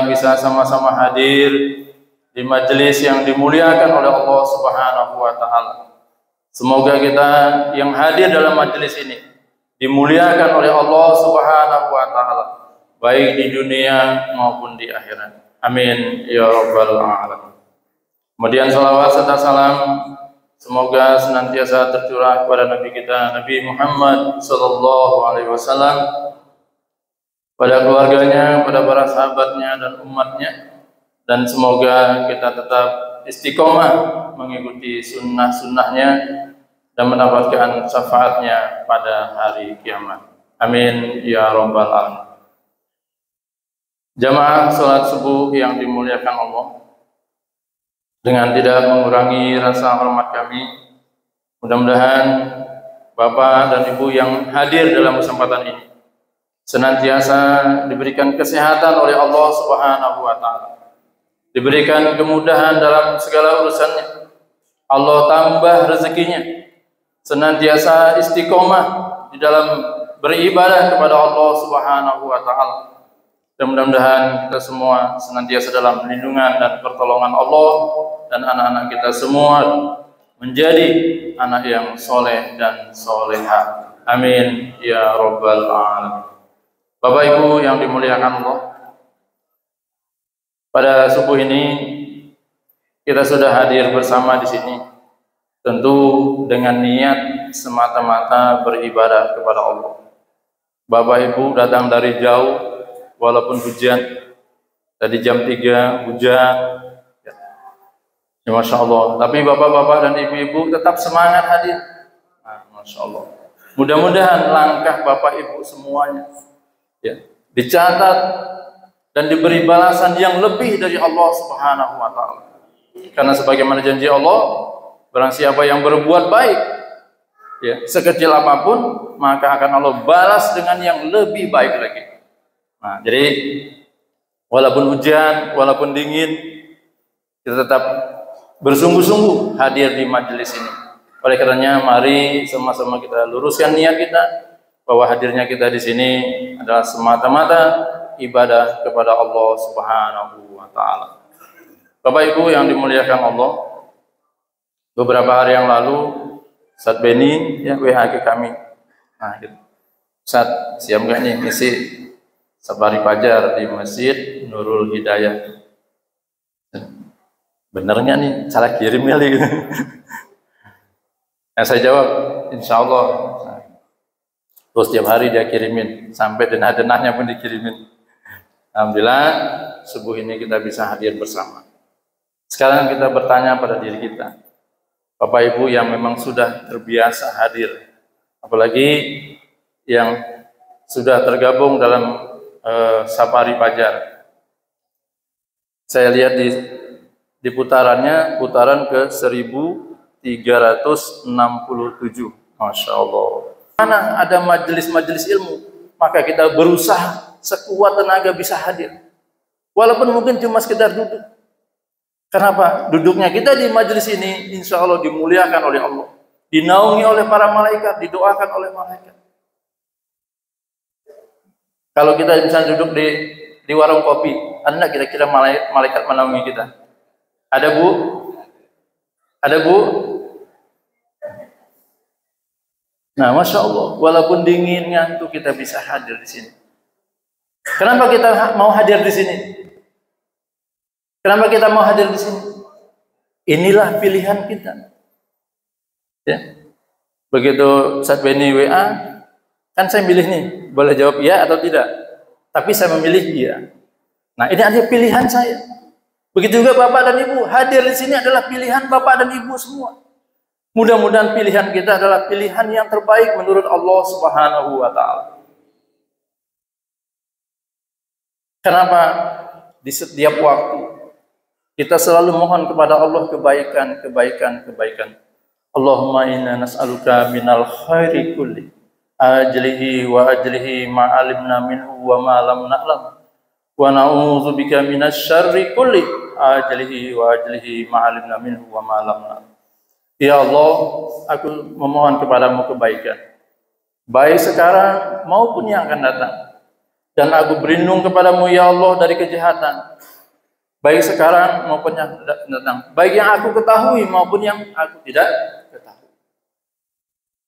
bisa sama-sama hadir di majelis yang dimuliakan oleh Allah Subhanahu wa taala. Semoga kita yang hadir dalam majelis ini dimuliakan oleh Allah Subhanahu wa taala, baik di dunia maupun di akhirat. Amin ya rabbal alamin. Kemudian salawat serta salam semoga senantiasa tercurah kepada Nabi kita Nabi Muhammad sallallahu alaihi wasallam, pada keluarganya, pada para sahabatnya dan umatnya, dan semoga kita tetap istiqomah mengikuti sunnah-sunnahnya dan mendapatkan syafaatnya pada hari kiamat. Amin ya rabbal alamin. Jamaah salat subuh yang dimuliakan Allah, dengan tidak mengurangi rasa hormat kami, mudah-mudahan Bapak dan Ibu yang hadir dalam kesempatan ini senantiasa diberikan kesehatan oleh Allah Subhanahu wa taala, diberikan kemudahan dalam segala urusannya, Allah tambah rezekinya, senantiasa istiqomah di dalam beribadah kepada Allah Subhanahu wa taala. Dan mudah-mudahan kita semua senantiasa dalam perlindungan dan pertolongan Allah, dan anak-anak kita semua menjadi anak yang soleh dan soleha. Amin ya rabbal alamin. Bapak Ibu yang dimuliakan Allah, pada subuh ini kita sudah hadir bersama di sini, tentu dengan niat semata-mata beribadah kepada Allah. Bapak Ibu datang dari jauh, walaupun hujan, tadi jam 3 hujan, ya, Masya Allah. Tapi bapak-bapak dan ibu-ibu tetap semangat hadir. Nah, Masya Allah. Mudah-mudahan langkah bapak ibu semuanya ya dicatat dan diberi balasan yang lebih dari Allah Subhanahu wa taala. Karena sebagaimana janji Allah, barang siapa yang berbuat baik ya sekecil apapun, maka akan Allah balas dengan yang lebih baik lagi. Nah, jadi walaupun hujan, walaupun dingin, kita tetap bersungguh-sungguh hadir di majelis ini. Oleh karenanya, mari sama-sama kita luruskan niat kita bahwa hadirnya kita di sini adalah semata-mata ibadah kepada Allah Subhanahu wa taala. Bapak Ibu yang dimuliakan Allah, beberapa hari yang lalu Ustaz Beni ya WA ke kami. Nah, gitu. Ustaz, siap enggak nih ngisi Safari Fajar di Masjid Nurul Hidayah? Bener nggak nih cara kirimnya gitu? Nah, saya jawab insya Allah. Terus tiap hari dia kirimin, sampai denah-denahnya pun dikirimin. Alhamdulillah subuh ini kita bisa hadir bersama. Sekarang kita bertanya pada diri kita, Bapak Ibu yang memang sudah terbiasa hadir, apalagi yang sudah tergabung dalam Safari Fajar. Saya lihat di putarannya, putaran ke 1367. Masya Allah. Mana ada majelis-majelis ilmu, maka kita berusaha sekuat tenaga bisa hadir. Walaupun mungkin cuma sekedar duduk. Kenapa? Duduknya kita di majelis ini insya Allah dimuliakan oleh Allah, dinaungi oleh para malaikat, didoakan oleh malaikat. Kalau kita misalnya duduk di warung kopi, ada kira-kira malaikat menaungi kita? Ada Bu? Ada Bu? Nah, Masya Allah, walaupun dingin ngantuk kita bisa hadir di sini. Kenapa kita mau hadir di sini? Kenapa kita mau hadir di sini? Inilah pilihan kita. Ya. Begitu Ustaz Beni WA, kan saya milih nih, boleh jawab iya atau tidak. Tapi saya memilih iya. Nah, ini adalah pilihan saya. Begitu juga Bapak dan Ibu, hadir di sini adalah pilihan Bapak dan Ibu semua. Mudah-mudahan pilihan kita adalah pilihan yang terbaik menurut Allah Subhanahu wa taala. Kenapa? Di setiap waktu kita selalu mohon kepada Allah kebaikan. Allahumma inna nas'aluka minal khairi kulli ajlihi wa ajlihi ma'alimna minhu wa ma lam na'lam wa na'udzubika minasy syarri kulli ajlihi wa ajlihi ma'alimna minhu wa ma lam na'lam. Ya Allah, aku memohon kepadamu kebaikan, baik sekarang maupun yang akan datang. Dan aku berlindung kepadamu ya Allah dari kejahatan, baik sekarang maupun yang datang, baik yang aku ketahui maupun yang aku tidak ketahui.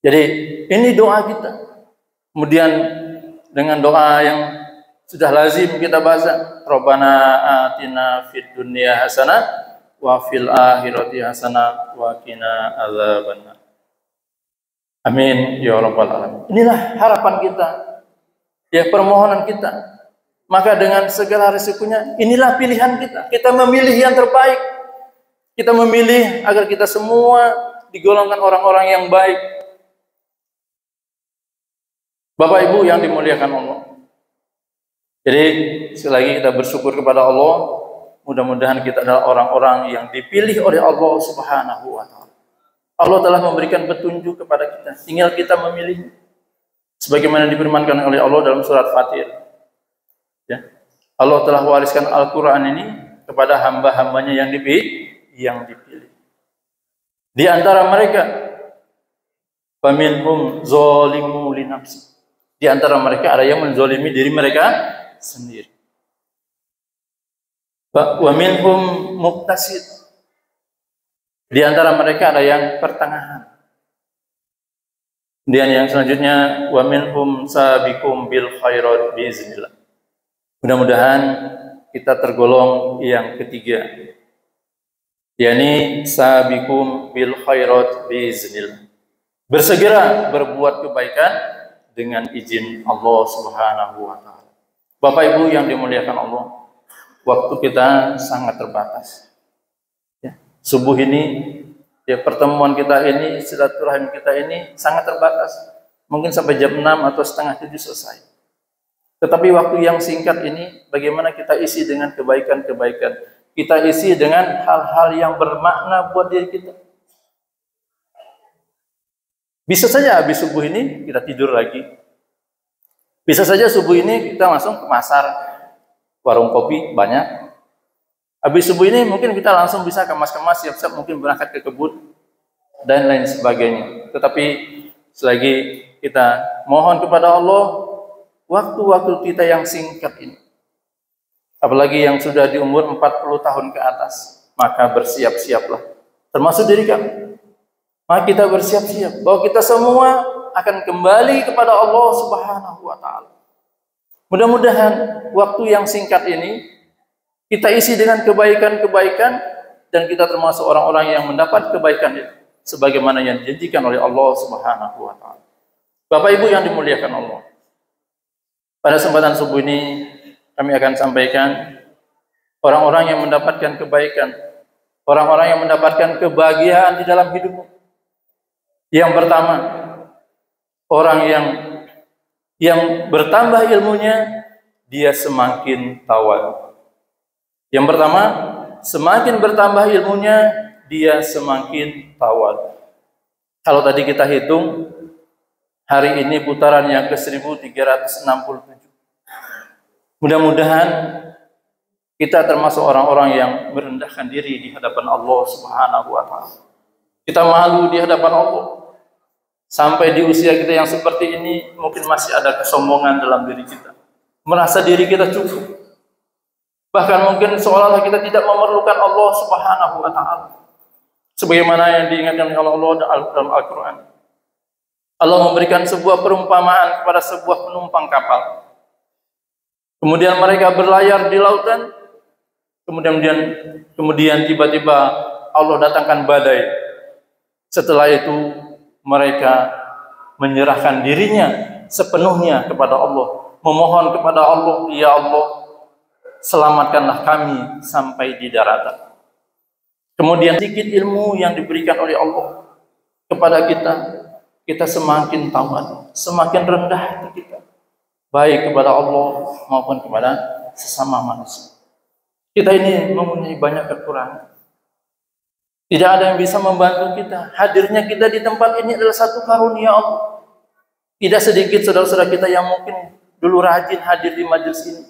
Jadi ini doa kita. Kemudian dengan doa yang sudah lazim kita baca, Rabbana atina fid dunya hasanah wa fil akhirati hasanah wa qina adzabannar. Amin ya rabbal alamin. Inilah harapan kita, ya permohonan kita. Maka dengan segala risikonya, inilah pilihan kita. Kita memilih yang terbaik. Kita memilih agar kita semua digolongkan orang-orang yang baik. Bapak Ibu yang dimuliakan Allah. Jadi sekali lagi kita bersyukur kepada Allah. Mudah-mudahan kita adalah orang-orang yang dipilih oleh Allah Subhanahu wa taala. Allah telah memberikan petunjuk kepada kita. Tinggal kita memilih. Sebagaimana difirmankan oleh Allah dalam surat Fatir. Ya. Allah telah wariskan Al-Quran ini kepada hamba-hambanya yang dipilih. Di antara mereka, faminhum zalimu li nafsi. Di antara mereka ada yang menzalimi diri mereka sendiri. Wa minhum muqtasid. Di antara mereka ada yang pertengahan. Dan yang selanjutnya, wa minhum sabiqum bil khairat biiznillah. Mudah-mudahan kita tergolong yang ketiga, yakni sabiqum bil khairat biiznillah. Bersegera berbuat kebaikan dengan izin Allah Subhanahu wa taala. Bapak Ibu yang dimuliakan Allah, waktu kita sangat terbatas. Ya, subuh ini, ya pertemuan kita ini, silaturahim kita ini sangat terbatas. Mungkin sampai jam 6 atau setengah 7 selesai. Tetapi waktu yang singkat ini, bagaimana kita isi dengan kebaikan-kebaikan. Kita isi dengan hal-hal yang bermakna buat diri kita. Bisa saja habis subuh ini kita tidur lagi. Bisa saja subuh ini kita langsung ke pasar, warung kopi banyak. Habis subuh ini mungkin kita langsung bisa kemas-kemas, siap-siap mungkin berangkat ke kebun dan lain sebagainya. Tetapi selagi kita mohon kepada Allah, waktu-waktu kita yang singkat ini, apalagi yang sudah di umur 40 tahun ke atas, maka bersiap-siaplah. Termasuk diri kami. Maka kita bersiap-siap bahwa kita semua akan kembali kepada Allah Subhanahu wa taala. Mudah-mudahan waktu yang singkat ini kita isi dengan kebaikan-kebaikan dan kita termasuk orang-orang yang mendapat kebaikan itu sebagaimana yang dijanjikan oleh Allah Subhanahu wa taala. Bapak Ibu yang dimuliakan Allah. Pada kesempatan subuh ini kami akan sampaikan orang-orang yang mendapatkan kebaikan, orang-orang yang mendapatkan kebahagiaan di dalam hidupmu. Yang pertama, orang yang bertambah ilmunya, dia semakin tawadu. Yang pertama, semakin bertambah ilmunya, dia semakin tawadu. Kalau tadi kita hitung, hari ini putaran yang ke-1367. Mudah-mudahan kita termasuk orang-orang yang merendahkan diri di hadapan Allah Subhanahu wa taala. Kita malu di hadapan Allah. Sampai di usia kita yang seperti ini mungkin masih ada kesombongan dalam diri kita. Merasa diri kita cukup. Bahkan mungkin seolah-olah kita tidak memerlukan Allah Subhanahu wa taala. Sebagaimana yang diingatkan oleh Allah dalam Al-Qur'an. Allah memberikan sebuah perumpamaan kepada sebuah penumpang kapal. Kemudian mereka berlayar di lautan. Kemudian tiba-tiba Allah datangkan badai. Setelah itu mereka menyerahkan dirinya sepenuhnya kepada Allah, memohon kepada Allah, ya Allah, selamatkanlah kami sampai di daratan. Kemudian sedikit ilmu yang diberikan oleh Allah kepada kita, kita semakin tawadu, semakin rendah hati kita, baik kepada Allah maupun kepada sesama manusia. Kita ini mempunyai banyak kekurangan. Tidak ada yang bisa membantu kita. Hadirnya kita di tempat ini adalah satu karunia Allah. Tidak sedikit saudara-saudara kita yang mungkin dulu rajin hadir di majelis ini,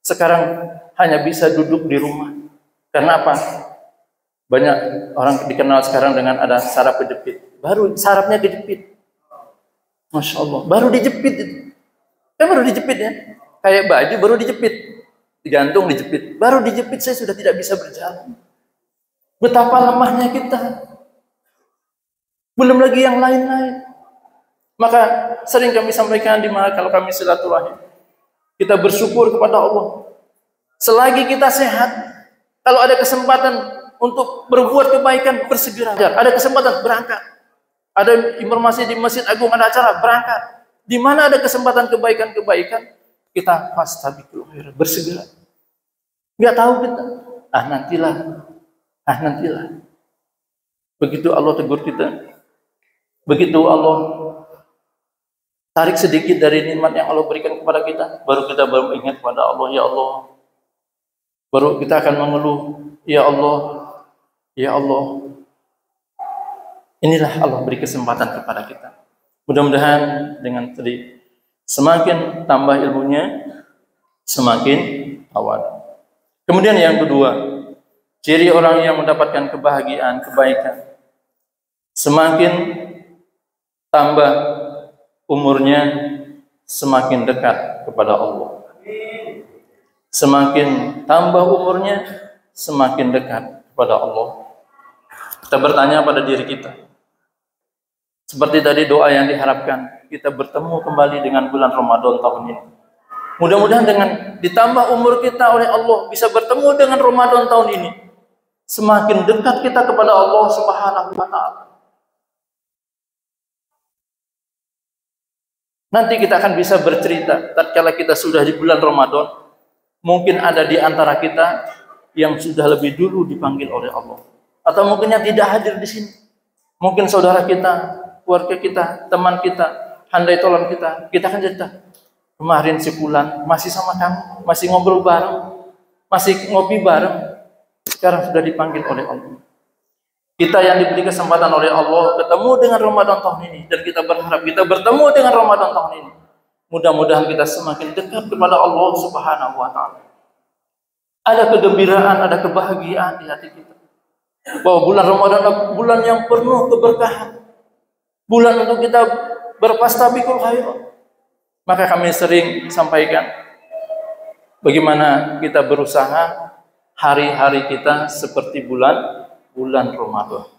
sekarang hanya bisa duduk di rumah. Karena apa? Banyak orang dikenal sekarang dengan ada saraf kejepit. Baru sarafnya kejepit. Masya Allah. Baru dijepit itu. Baru dijepit ya. Kayak baju baru dijepit, digantung, dijepit. Baru dijepit saya sudah tidak bisa berjalan. Betapa lemahnya kita. Belum lagi yang lain-lain. Maka sering kami sampaikan di mana kalau kami silaturahim, kita bersyukur kepada Allah. Selagi kita sehat, kalau ada kesempatan untuk berbuat kebaikan, bersegera. Ada kesempatan, berangkat. Ada informasi di Masjid Agung, ada acara, berangkat. Di mana ada kesempatan kebaikan-kebaikan, kita fastabiqul khairat, bersegera. Enggak tahu kita. Nantilah. Nantilah. Begitu Allah tegur kita. Begitu Allah tarik sedikit dari nikmat yang Allah berikan kepada kita, baru kita ingat kepada Allah, ya Allah. Baru kita akan mengeluh, ya Allah, ya Allah. Inilah Allah beri kesempatan kepada kita. Mudah-mudahan dengan tadi semakin tambah ilmunya, semakin awal. Kemudian yang kedua, ciri orang yang mendapatkan kebahagiaan, kebaikan, semakin tambah umurnya, semakin dekat kepada Allah. Semakin tambah umurnya, semakin dekat kepada Allah. Kita bertanya pada diri kita. Seperti tadi doa yang diharapkan, kita bertemu kembali dengan bulan Ramadan tahun ini. Mudah-mudahan dengan ditambah umur kita oleh Allah, bisa bertemu dengan Ramadan tahun ini. Semakin dekat kita kepada Allah Subhanahu wa Ta'ala. Nanti kita akan bisa bercerita, tatkala kita sudah di bulan Ramadan, mungkin ada di antara kita yang sudah lebih dulu dipanggil oleh Allah. Atau mungkin yang tidak hadir di sini. Mungkin saudara kita, keluarga kita, teman kita, handai tolan kita akan cerita. Kemarin si Fulan masih sama kamu, masih ngobrol bareng, masih ngopi bareng. Sekarang sudah dipanggil oleh Allah. Kita yang diberi kesempatan oleh Allah ketemu dengan Ramadan tahun ini, dan kita berharap kita bertemu dengan Ramadan tahun ini. Mudah-mudahan kita semakin dekat kepada Allah Subhanahu wa Ta'ala. Ada kegembiraan, ada kebahagiaan di hati kita. Bahwa bulan Ramadan adalah bulan yang penuh keberkahan. Bulan untuk kita berfastabiqul khairat. Maka kami sering sampaikan bagaimana kita berusaha hari-hari kita seperti bulan Ramadan.